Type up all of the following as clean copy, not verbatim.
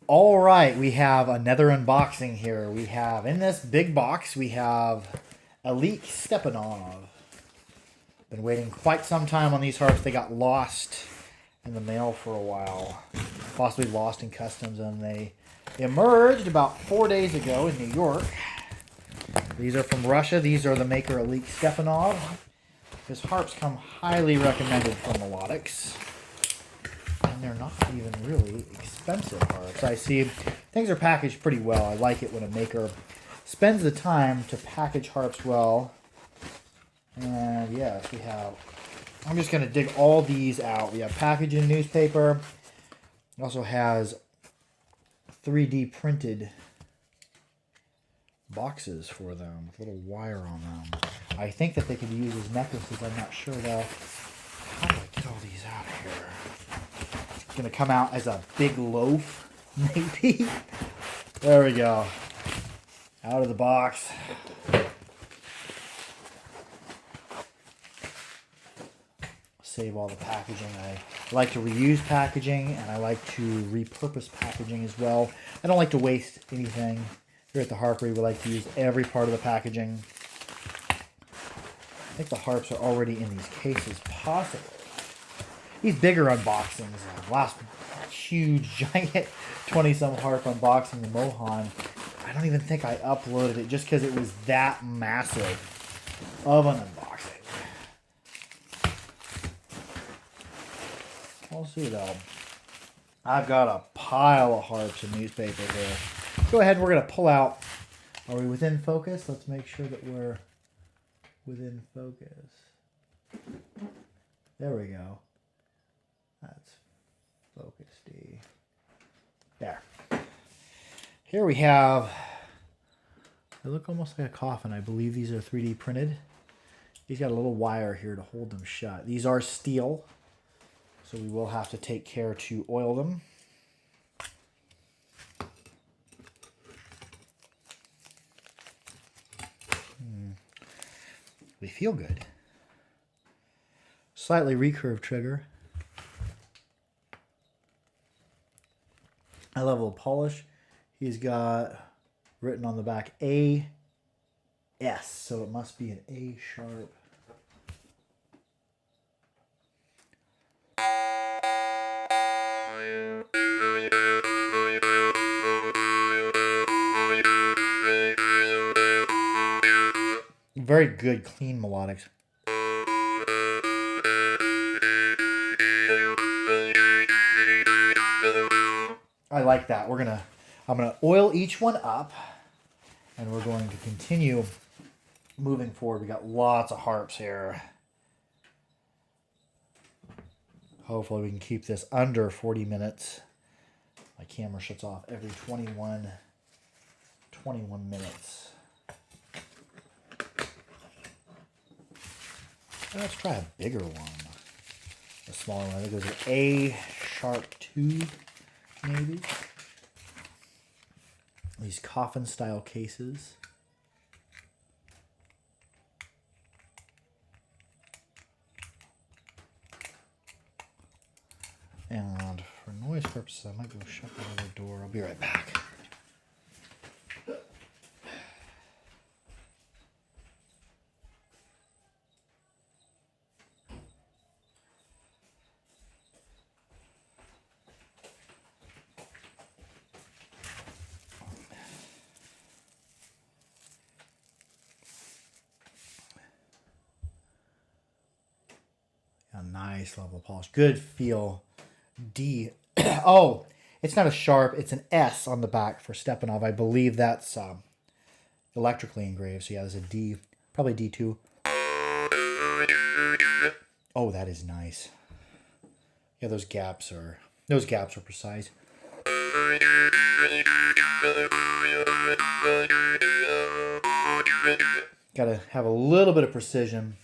All right, we have another unboxing here. We have, in this big box, we have Elite Stepanov. Been waiting quite some time on these harps. They got lost in the mail for a while. Possibly lost in customs, and they emerged about 4 days ago in New York. These are from Russia. These are the maker Elite Stepanov. His harps come highly recommended from Melodics. And they're not even really expensive harps. I see things are packaged pretty well. I like it when a maker spends the time to package harps well. And yes, we have, I'm just going to dig all these out. We have packaging newspaper. It also has 3D printed boxes for them with a little wire on them. I think that they could be used as necklaces. I'm not sure though. How do I get all these out of here? It's going to come out as a big loaf, maybe. There we go. Out of the box. Save all the packaging. I like to reuse packaging, and I like to repurpose packaging as well. I don't like to waste anything. Here at the Harpy, we like to use every part of the packaging. I think the harps are already in these cases, possibly. These bigger unboxings, last huge, giant 20-some harp unboxing, the Mohan, I don't even think I uploaded it just because it was that massive of an unboxing. We'll see though. I've got a pile of harps and newspaper here. Go ahead, we're going to pull out. Are we within focus? Let's make sure that we're within focus. There we go. That's focused. There. Here we have, they look almost like a coffin. I believe these are 3D printed. He's got a little wire here to hold them shut. These are steel, so we will have to take care to oil them. They feel good. Slightly recurved trigger. High level of polish. He's got written on the back A S, so it must be an A sharp. Very good, clean melodics. I like that. I'm gonna oil each one up, and we're going to continue moving forward. We got lots of harps here. Hopefully we can keep this under 40 minutes. My camera shuts off every 21 minutes. Let's try a bigger one. A smaller one. I think it was an A sharp 2, maybe. These coffin style cases. And for noise purposes, I might go shut that other door. I'll be right back. A nice level of polish. Good feel. D. Oh, it's not a sharp. It's an S on the back for Stepanov. I believe that's electrically engraved. So yeah, there's a D. Probably D2. Oh, that is nice. Yeah, those gaps are precise. Gotta have a little bit of precision.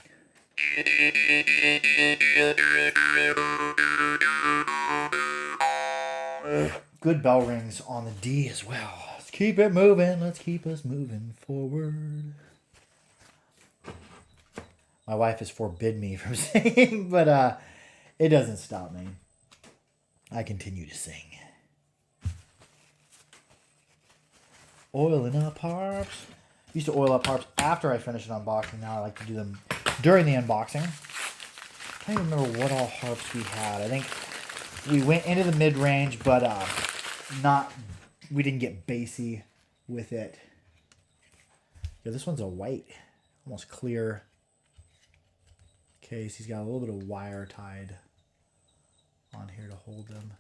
Good bell rings on the D as well. Let's keep it moving. Let's keep us moving forward. My wife has forbid me from singing, but it doesn't stop me. I continue to sing. Oiling up harps. Used to oil up harps after I finished an unboxing. Now I like to do them during the unboxing. I can't even remember what all harps we had. I think we went into the mid-range, but we didn't get bassy with it. Yeah, this one's a white, almost clear case. He's got a little bit of wire tied on here to hold them.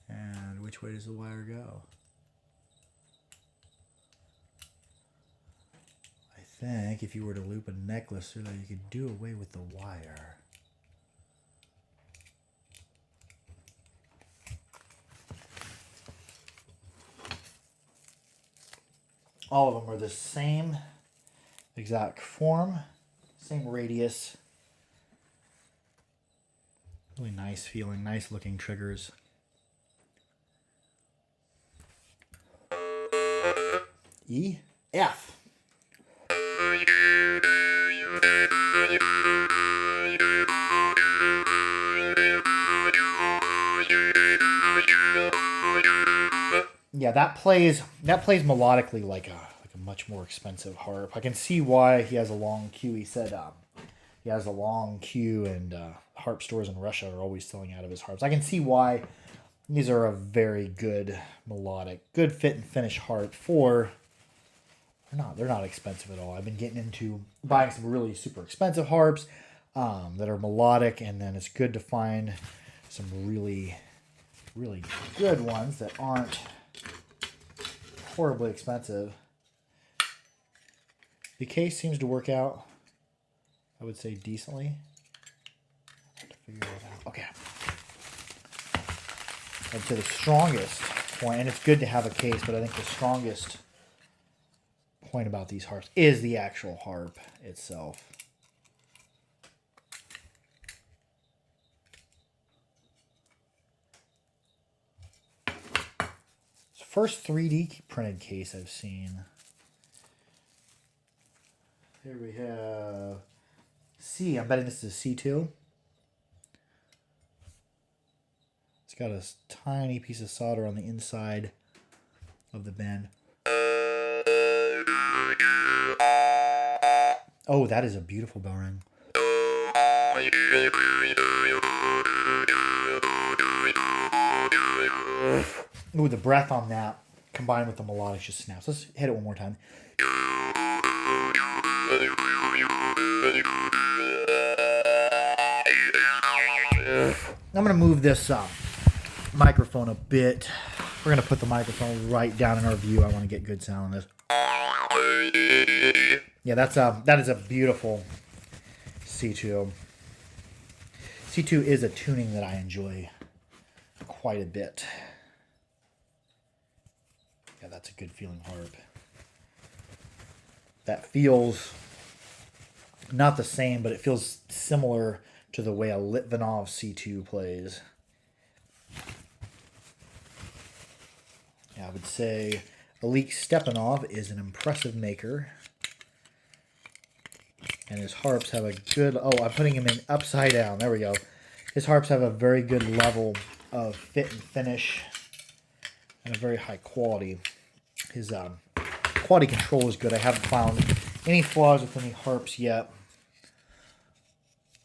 And which way does the wire go? I think if you were to loop a necklace through that, you could do away with the wire. All of them are the same exact form, same radius. Really nice feeling, nice looking triggers. E, F. Yeah, that plays melodically like a much more expensive harp. I can see why he has a long queue. He said he has a long queue, and harp stores in Russia are always selling out of his harps. I can see why these are a very good melodic, good fit and finish harp for. They're not expensive at all. I've been getting into buying some really super expensive harps that are melodic, and then it's good to find some really, really good ones that aren't horribly expensive. The case seems to work out, I would say, decently. I have to figure it out. Okay. I'd say the strongest point, and it's good to have a case, but I think the strongest point about these harps is the actual harp itself. It's the first 3D printed case I've seen. Here we have C. I'm betting this is a C2. It's got a tiny piece of solder on the inside of the bend. Oh, that is a beautiful bell ring. Ooh, the breath on that combined with the melodic just snaps. Let's hit it one more time. I'm going to move this microphone a bit. We're going to put the microphone right down in our view. I want to get good sound on this. Yeah, that is a beautiful C2. C2 is a tuning that I enjoy quite a bit. Yeah, that's a good feeling harp. That feels not the same, but it feels similar to the way a Litvinov C2 plays. Yeah, I would say Oleg Stepanov is an impressive maker. And his harps have a good... Oh, I'm putting him in upside down. There we go. His harps have a very good level of fit and finish and a very high quality. His quality control is good. I haven't found any flaws with any harps yet.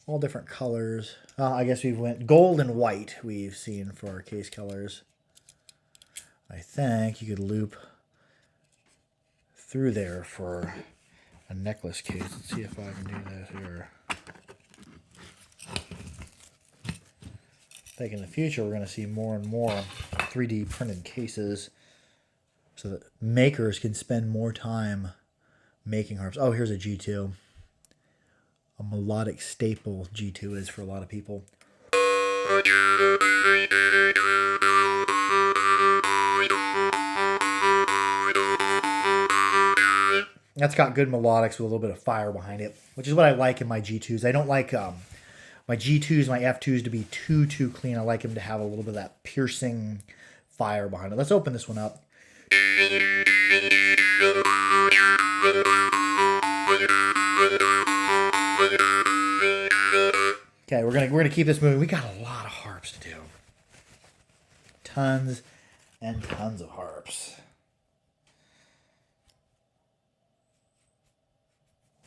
All different colors. I guess we've went gold and white we've seen for our case colors. I think you could loop through there for a necklace case. Let's see if I can do that here. I think in the future we're going to see more and more 3D printed cases so that makers can spend more time making harps. Oh, here's a G2. A melodic staple G2 is for a lot of people. That's got good melodics with a little bit of fire behind it, which is what I like in my G2s. I don't like my G2s, my F2s to be too clean. I like them to have a little bit of that piercing fire behind it. Let's open this one up. Okay, we're gonna keep this moving. We got a lot of harps to do. Tons and tons of harps.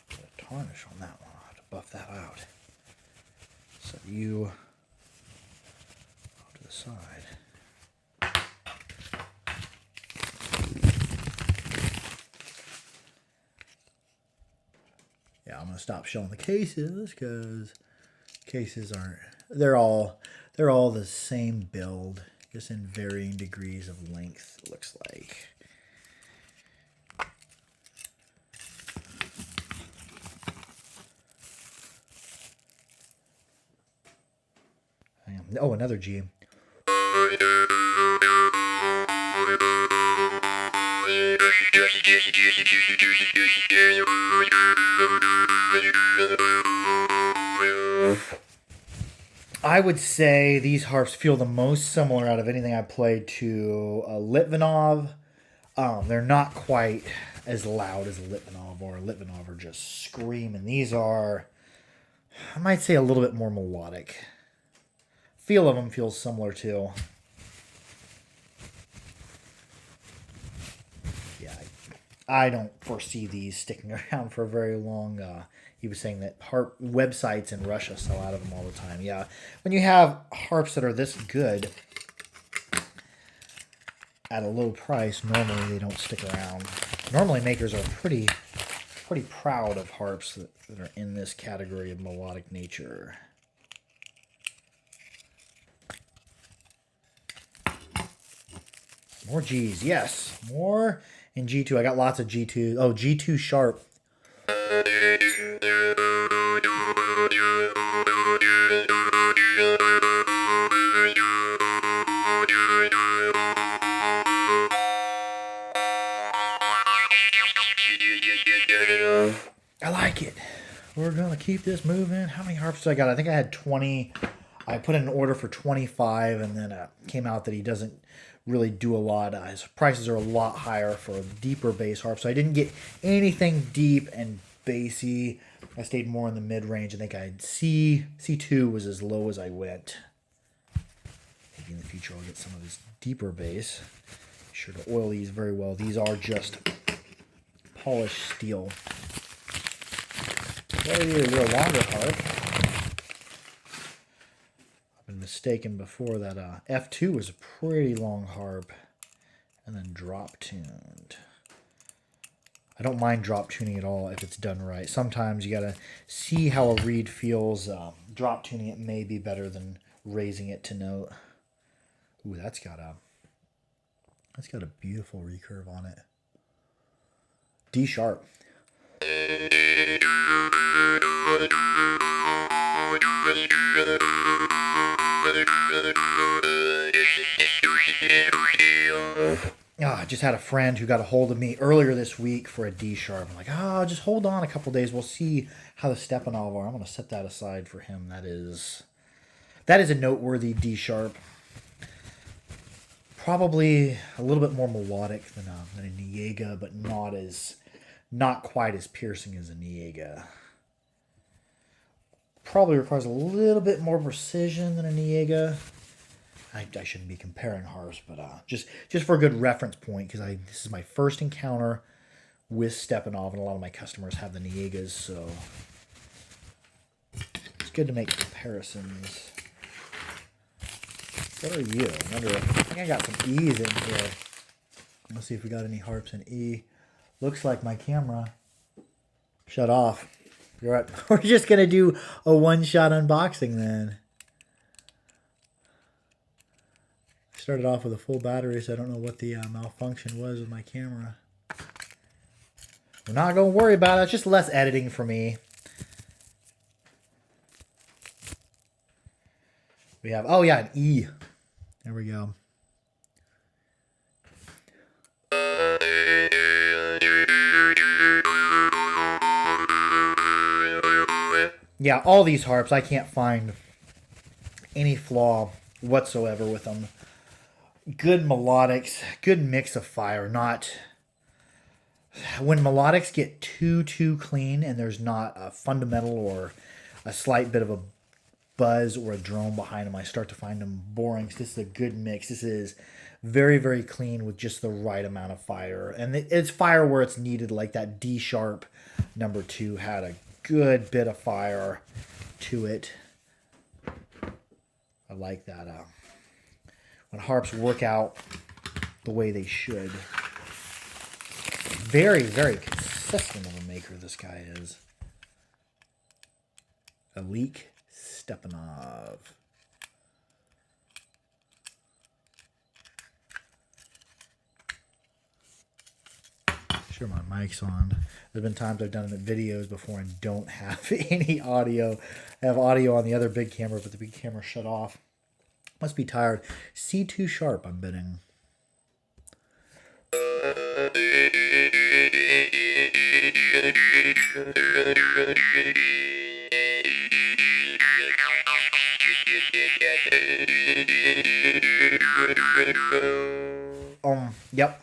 Put a tarnish on that one. I'll have to buff that out. So you off to the side. Yeah, I'm gonna stop showing the cases because cases aren't. They're all the same build, just in varying degrees of length. It looks like. Oh, another G. I would say these harps feel the most similar out of anything I played to a Litvinov. They're not quite as loud as a Litvinov, or a Litvinov are just screaming. These are, I might say, a little bit more melodic. Feel of them feels similar too. Yeah, I don't foresee these sticking around for very long. He was saying that harp websites in Russia sell out of them all the time. Yeah, when you have harps that are this good at a low price, normally they don't stick around. Normally makers are pretty proud of harps that are in this category of melodic nature. More G's, yes. More in G2. I got lots of G2. Oh, G2 sharp. I like it. We're going to keep this moving. How many harps do I got? I think I had 20. I put in an order for 25, and then it came out that he doesn't really do a lot. His prices are a lot higher for deeper bass harps. So I didn't get anything deep and bassy. I stayed more in the mid-range. I think I had C2 was as low as I went. Maybe in the future I'll get some of his deeper bass. Be sure to oil these very well. These are just polished steel. Maybe a little longer harp. I've been mistaken before that F2 was a pretty long harp, and then drop tuned. I don't mind drop tuning at all if it's done right. Sometimes you gotta see how a reed feels. Drop tuning it may be better than raising it to note. Ooh, that's got a beautiful recurve on it. D sharp. I just had a friend who got a hold of me earlier this week for a D sharp. I'm like, just hold on a couple days. We'll see how the Stepanov are. I'm going to set that aside for him. That is a noteworthy D sharp. Probably a little bit more melodic than a Niega, but not quite as piercing as a Niega. Probably requires a little bit more precision than a Niega. I shouldn't be comparing harps, but just for a good reference point, because this is my first encounter with Stepanov, and a lot of my customers have the Niegas, so it's good to make comparisons. What are you? I think I got some E's in here. Let's see if we got any harps in E. Looks like my camera shut off. You're right. We're just gonna do a one-shot unboxing then. Started off with a full battery, so I don't know what the malfunction was with my camera. We're not going to worry about it. It's just less editing for me. We have, an E. There we go. Yeah, all these harps, I can't find any flaw whatsoever with them. Good melodics, good mix of fire. Not when melodics get too clean and there's not a fundamental or a slight bit of a buzz or a drone behind them, I start to find them boring. So this is a good mix. This is very, very clean with just the right amount of fire. And it's fire where it's needed, like that D sharp number 2 had a good bit of fire to it. I like that. When harps work out the way they should. Very, very consistent of a maker this guy is. Alik Stepanov. Sure, my mic's on. There's been times I've done videos before and don't have any audio. I have audio on the other big camera, but the big camera shut off. Must be tired. C2 sharp, I'm betting. Yep.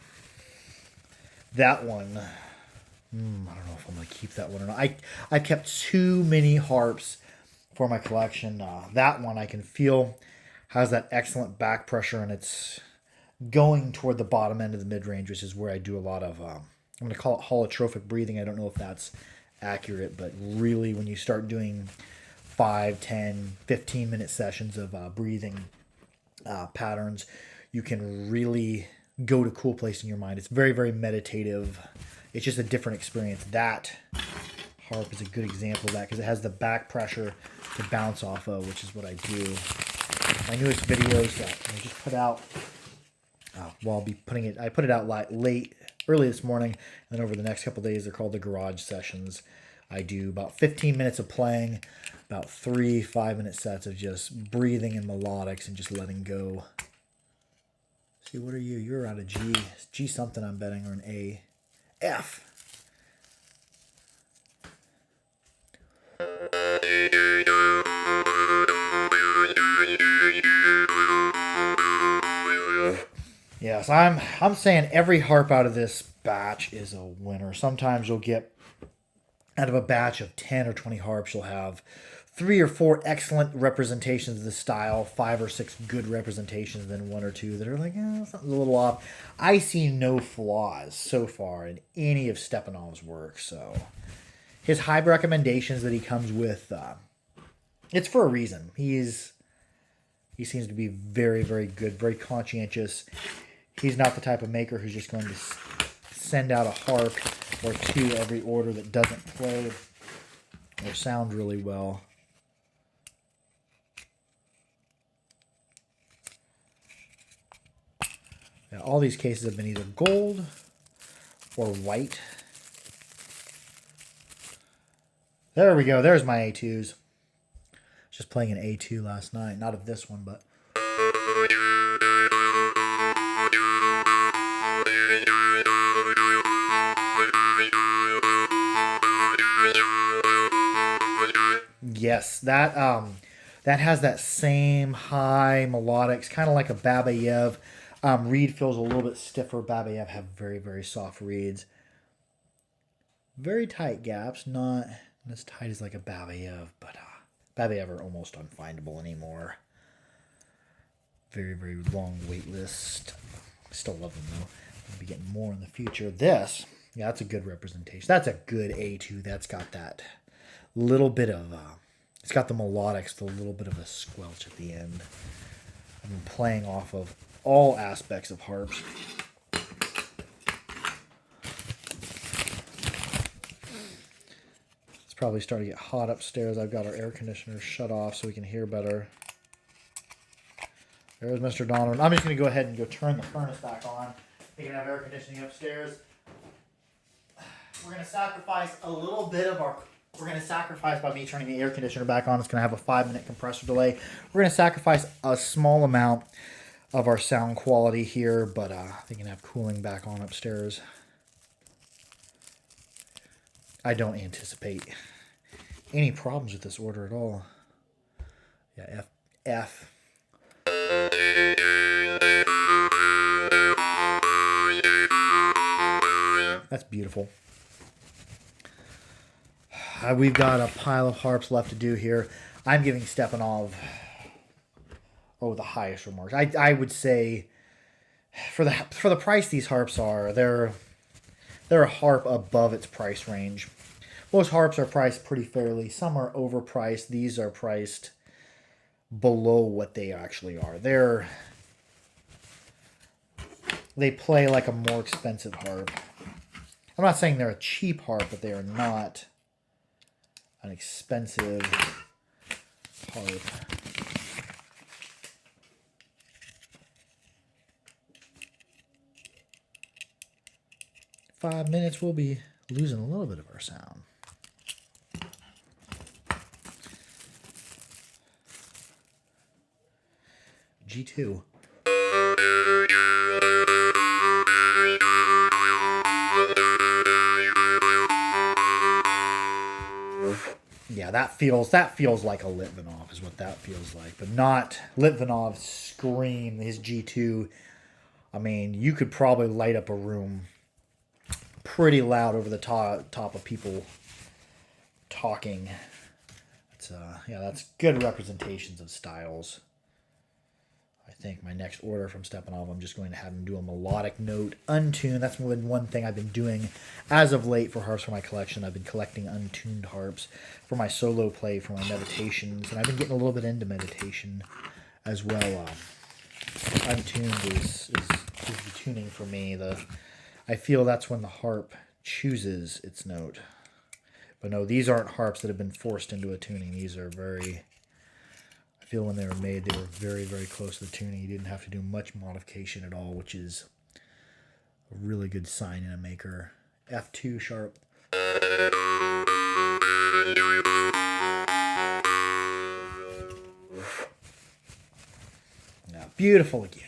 That one. I don't know if I'm going to keep that one or not. I kept too many harps for my collection. That one I can feel has that excellent back pressure, and it's going toward the bottom end of the mid-range, which is where I do a lot of, I'm going to call it holotrophic breathing. I don't know if that's accurate, but really when you start doing 5, 10, 15-minute sessions of breathing patterns, you can really go to a cool place in your mind. It's very, very meditative. It's just a different experience. That harp is a good example of that because it has the back pressure to bounce off of, which is what I do. My newest videos that I just put out, well, I'll be putting it, I put it out early this morning, and then over the next couple of days, they're called the garage sessions. I do about 15 minutes of playing, about 3 5-minute sets of just breathing and melodics and just letting go. See, what are you? You're out of G. G something, I'm betting, or an A. F. Yes, I'm saying every harp out of this batch is a winner. Sometimes you'll get, out of a batch of 10 or 20 harps, you'll have 3 or 4 excellent representations of the style, 5 or 6 good representations, then 1 or 2 that are like, something's a little off. I see no flaws so far in any of Stepanov's work. So his high recommendations that he comes with, it's for a reason. He seems to be very, very good, very conscientious. He's not the type of maker who's just going to send out a harp or 2 every order that doesn't play or sound really well. Now, all these cases have been either gold or white. There we go. There's my A2s. Just playing an A2 last night. Not of this one, but... Yes, that has that same high melodics, kind of like a Babayev. Reed feels a little bit stiffer. Babayev have very, very soft reeds. Very tight gaps, not as tight as like a Babayev, but Babayev are almost unfindable anymore. Very, very long wait list. Still love them though. I'll be getting more in the future. This, yeah, that's a good representation. That's a good A2. That's got that little bit of, it's got the melodics, the little bit of a squelch at the end. I've been playing off of all aspects of harps. It's probably starting to get hot upstairs. I've got our air conditioner shut off so we can hear better. There's Mr. Donovan. I'm just going to go ahead and go turn the furnace back on. We can have air conditioning upstairs. We're going to sacrifice a little bit of our... We're going to sacrifice by me turning the air conditioner back on. It's going to have a 5-minute compressor delay. We're going to sacrifice a small amount of our sound quality here, but they can have cooling back on upstairs. I don't anticipate any problems with this order at all. Yeah, F. That's beautiful. We've got a pile of harps left to do here. I'm giving Stepanov, the highest remarks. I would say for the price these harps are, they're a harp above its price range. Most harps are priced pretty fairly. Some are overpriced. These are priced below what they actually are. They play like a more expensive harp. I'm not saying they're a cheap harp, but they are not an expensive harp. "5 minutes, we'll be losing a little bit of our sound. G2. Yeah, that feels like a Litvinov is what that feels like, but not Litvinov's scream. His G2. I mean, you could probably light up a room pretty loud over the top of people talking. It's that's good representations of styles. I think my next order from Stepanov, I'm just going to have him do a melodic note, untuned. That's one thing I've been doing as of late for harps for my collection. I've been collecting untuned harps for my solo play, for my meditations, and I've been getting a little bit into meditation as well. Untuned is the tuning for me. I feel that's when the harp chooses its note. But no, these aren't harps that have been forced into a tuning. These are I feel when they were made, they were very, very close to the tuning. You didn't have to do much modification at all, which is a really good sign in a maker. F2 sharp. Yeah, beautiful again.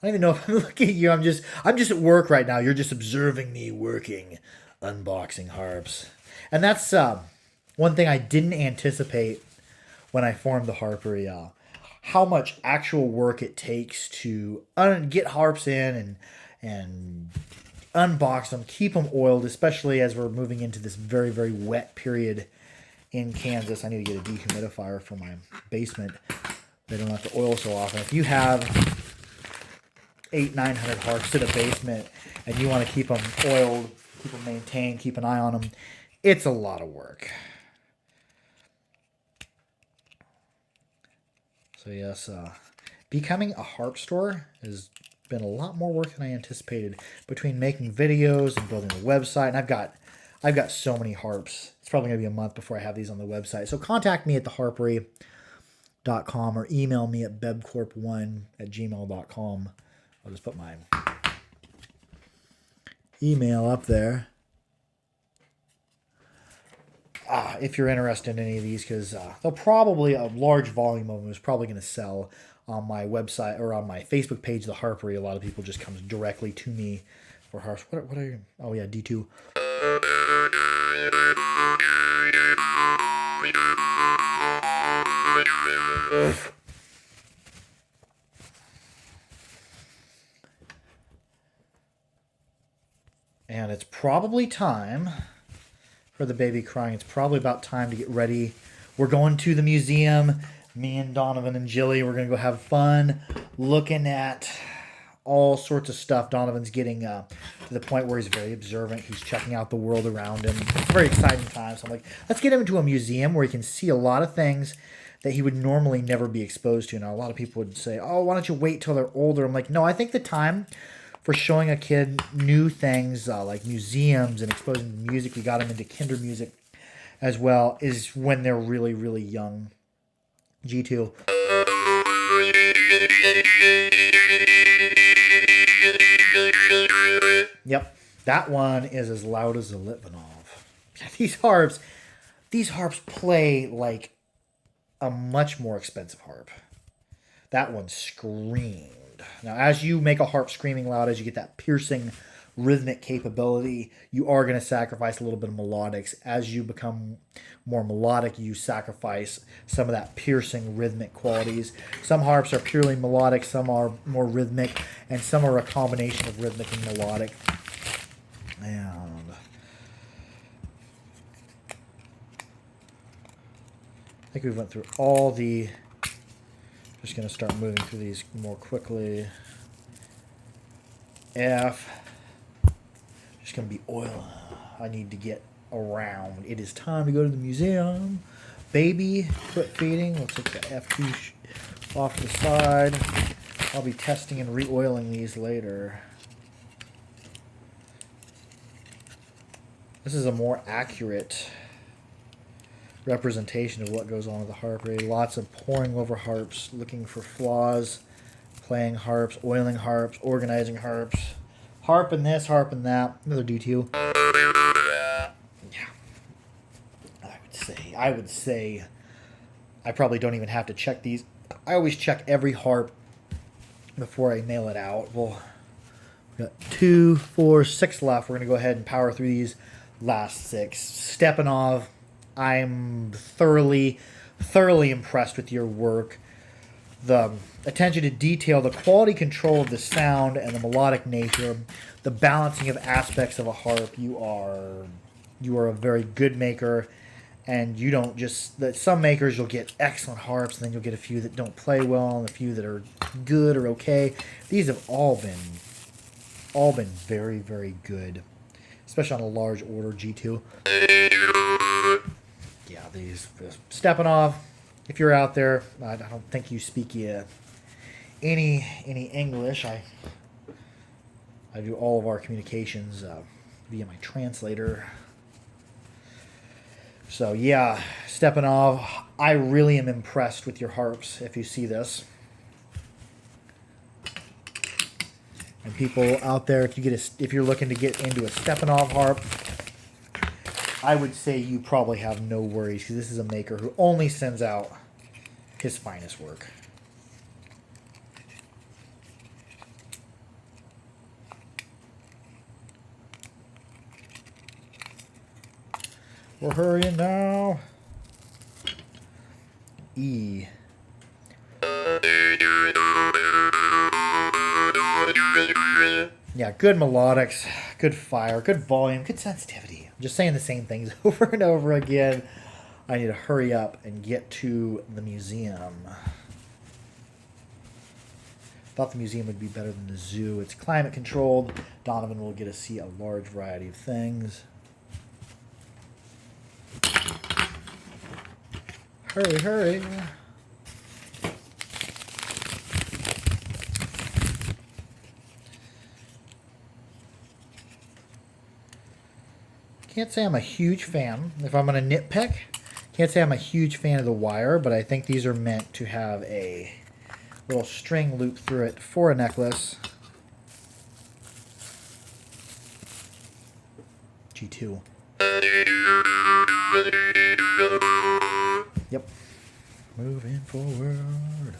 I don't even know if I'm looking at you. I'm just at work right now. You're just observing me working, unboxing harps. And that's one thing I didn't anticipate when I formed the Harpy. How much actual work it takes to get harps in and unbox them, keep them oiled, especially as we're moving into this very, very wet period in Kansas. I need to get a dehumidifier for my basement. They don't have to oil so often. If you have 800-900 harps in a basement and you want to keep them oiled, keep them maintained, keep an eye on them, it's a lot of work. So yes, becoming a harp store has been a lot more work than I anticipated, between making videos and building a website. And I've got so many harps. It's probably going to be a month before I have these on the website. So contact me at theharpery.com or email me at bebcorp1@gmail.com. I'll just put my email up there. If you're interested in any of these, because they'll probably, a large volume of them is probably going to sell on my website or on my Facebook page, The Harpery. A lot of people just comes directly to me for harps. What are you? Oh yeah, D2. And it's probably time for the baby crying. It's probably about time to get ready. We're going to the museum. Me and Donovan and Jilly, we're going to go have fun looking at all sorts of stuff. Donovan's getting to the point where he's very observant. He's checking out the world around him. It's a very exciting time. So I'm like, let's get him into a museum where he can see a lot of things that he would normally never be exposed to. Now, a lot of people would say, oh, why don't you wait till they're older? I'm like, no, I think the time for showing a kid new things like museums and exposing them to music, we got them into kinder music as well, is when they're really, really young. G2. Yep, that one is as loud as a Litvinov. These harps play like a much more expensive harp. That one screamed. Now, as you make a harp screaming loud, as you get that piercing rhythmic capability, you are going to sacrifice a little bit of melodics. As you become more melodic, you sacrifice some of that piercing rhythmic qualities. Some harps are purely melodic, some are more rhythmic, and some are a combination of rhythmic and melodic. And think we went through all the... Just going to start moving through these more quickly. F. Just going to be oil. I need to get around. It is time to go to the museum. Baby, quit feeding. We'll take the F2 off to the side. I'll be testing and re-oiling these later. This is a more accurate representation of what goes on with the Harpy. Lots of poring over harps, looking for flaws, playing harps, oiling harps, organizing harps. Harp and this, harp and that. Another DTU. Yeah. I would say I probably don't even have to check these. I always check every harp before I mail it out. Well, we got 2, 4, 6 left. We're going to go ahead and power through these last 6. Stepanov, I'm thoroughly impressed with your work. The attention to detail, the quality control of the sound and the melodic nature, the balancing of aspects of a harp. You are a very good maker, and you don't just... Some makers, you'll get excellent harps, and then you'll get a few that don't play well, and a few that are good or okay. These have all been very, very good, especially on a large order G2. Yeah, these Stepanov, if you're out there, I don't think you speak any English. I do all of our communications via my translator. So yeah, Stepanov, I really am impressed with your harps. If you see this, and people out there, if you're looking to get into a Stepanov harp, I would say you probably have no worries, because this is a maker who only sends out his finest work. We're hurrying now. E. Yeah, good melodics, good fire, good volume, good sensitivity. I'm just saying the same things over and over again. I need to hurry up and get to the museum. Thought the museum would be better than the zoo. It's climate controlled. Donovan will get to see a large variety of things. Hurry, hurry. Can't say I'm a huge fan. If I'm going to nitpick, can't say I'm a huge fan of the wire, but I think these are meant to have a little string loop through it for a necklace. G2. Yep. Moving forward.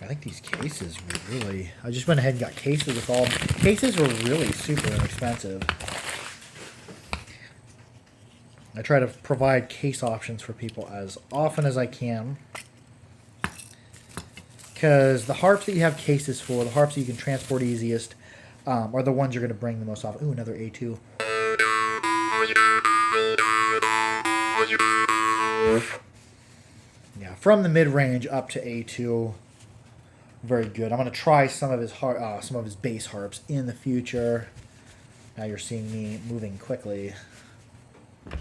I think these cases were really... I just went ahead and got cases with all... Cases were really super inexpensive. I try to provide case options for people as often as I can. Because the harps that you have cases for, the harps that you can transport easiest, are the ones you're going to bring the most often. Ooh, another A2. Yeah, from the mid-range up to A2. Very good. I'm going to try some of his bass harps in the future. Now you're seeing me moving quickly. I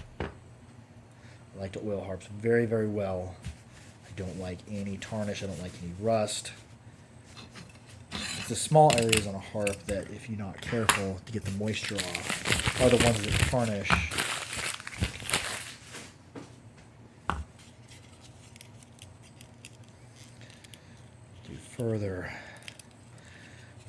like to oil harps very, very well. I don't like any tarnish. I don't like any rust. It's the small areas on a harp that, if you're not careful to get the moisture off, are the ones that tarnish.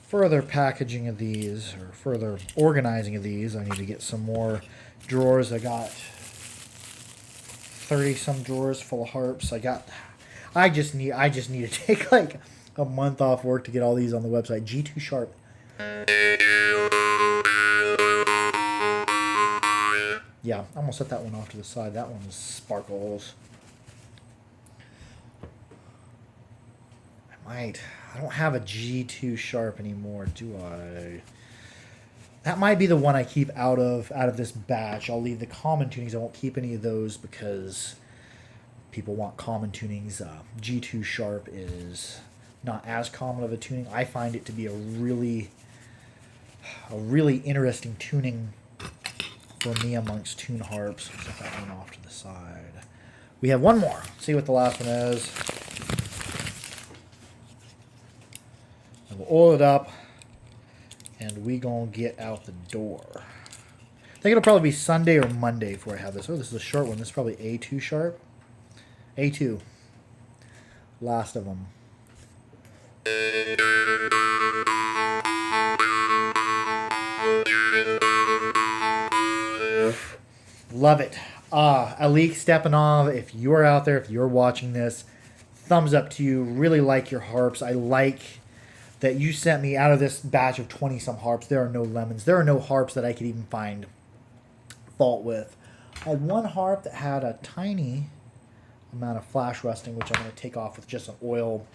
Further packaging of these, or further organizing of these. I need to get some more drawers. I got 30 some drawers full of harps. I just need to take like a month off work to get all these on the website. G2 Sharp. Yeah, I'm gonna set that one off to the side. That one's sparkles. I don't have a G2 sharp anymore, do I? That might be the one I keep out of this batch. I'll leave the common tunings. I won't keep any of those because people want common tunings. G2 sharp is not as common of a tuning. I find it to be a really interesting tuning for me amongst tune harps. Set that one off to the side. We have one more. Let's see what the last one is. And we'll oil it up, and we gonna get out the door. I think it'll probably be Sunday or Monday before I have this. Oh, this is a short one. This is probably A2 sharp. A2. Last of them. Love it. Alik Stepanov, if you're out there, if you're watching this, thumbs up to you. Really like your harps. I like that you sent me out of this batch of 20-some harps. There are no lemons. There are no harps that I could even find fault with. I had one harp that had a tiny amount of flash rusting, which I'm going to take off with just an oil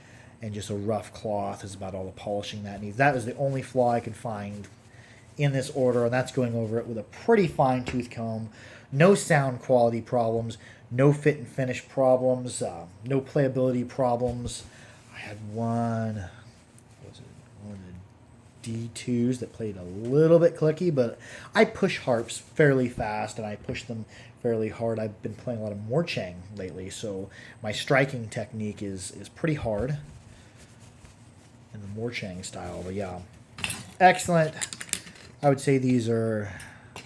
and just a rough cloth is about all the polishing that needs. That was the only flaw I could find in this order, and that's going over it with a pretty fine tooth comb. No sound quality problems, no fit and finish problems, no playability problems. I had one of the D2s that played a little bit clicky, but I push harps fairly fast and I push them fairly hard. I've been playing a lot of Morchang lately, so my striking technique is pretty hard in the Morchang style. But yeah, excellent. I would say these are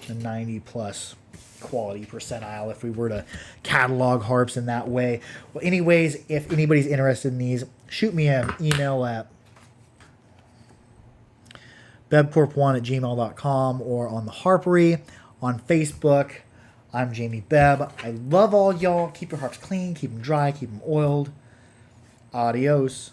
the 90+ quality percentile if we were to catalog harps in that way. Well, anyways, if anybody's interested in these, shoot me an email at bebcorp1@gmail.com or on the Harpery on Facebook. I'm Jamie Bebb. I love all y'all. Keep your harps clean, keep them dry, keep them oiled. Adios.